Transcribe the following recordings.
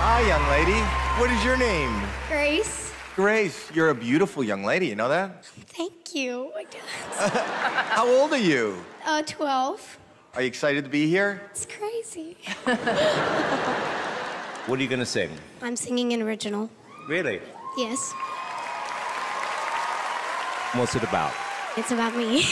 Hi, young lady. What is your name? Grace. Grace, you're a beautiful young lady, you know that? Thank you, I guess. How old are you? 12. Are you excited to be here? It's crazy. What are you going to sing? I'm singing an original. Really? Yes. What's it about? It's about me.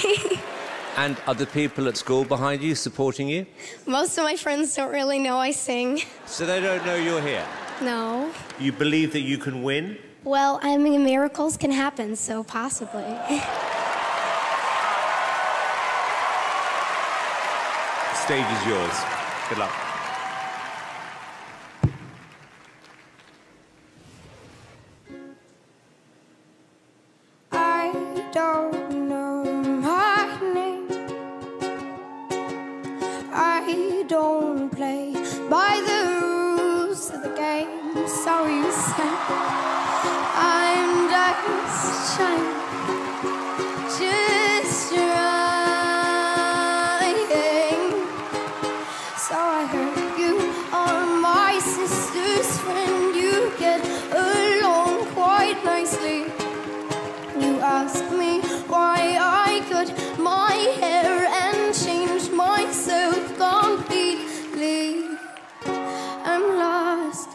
And are the people at school behind you supporting you? Most of my friends don't really know I sing. So they don't know you're here? No. You believe that you can win? Well, I mean, miracles can happen, so possibly. The stage is yours. Good luck. I don't know my name. I don't play by the rules of the game. Sorry, Sam. I'm just trying. So I heard you are my sister's friend. You get along quite nicely. You asked me why I cut my hair and changed myself completely. I'm lost,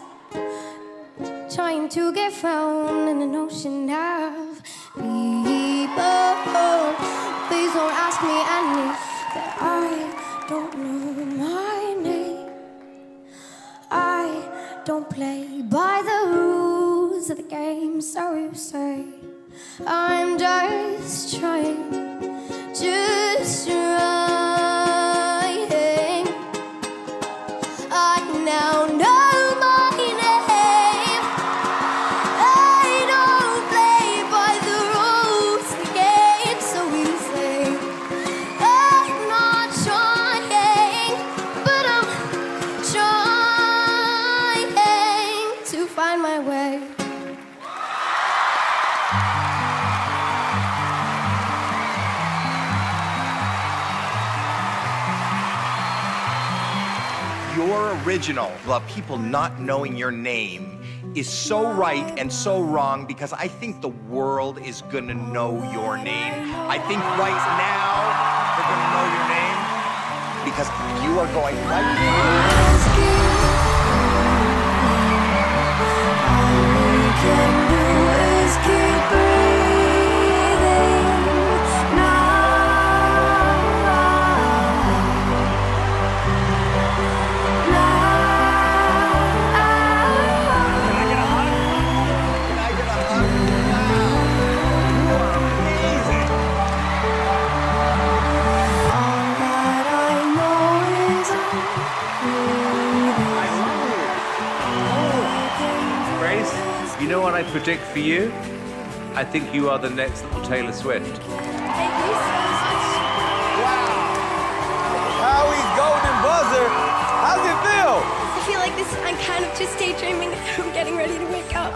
trying to get found in an ocean of people. Please don't ask me any, that I don't know my name. I don't play by the rules of the game. Sorry to say, I'm just trying, just trying. I now know my name. I don't play by the rules of the game, so you say I'm not trying, but I'm trying to find my way. Your original, about people not knowing your name, is so right and so wrong because I think the world is gonna know your name. I think right now they're gonna know your name because you are going right You know what I predict for you? I think you are the next little Taylor Swift. Thank you so much. Howie's golden buzzer. How's it feel? I feel like this, I'm kind of just daydreaming. I'm getting ready to wake up.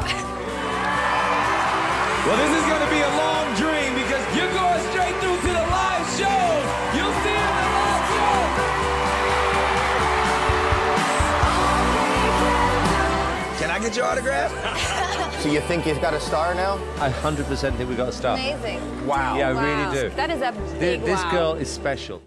Well, this is going to be a long dream because you're going straight through to the live shows. You'll see it in the live show. Can I get your autograph? So you think you've got a star now? I 100% think we got a star. Amazing. Wow. Yeah, I really do. That is a big This wow. girl is special.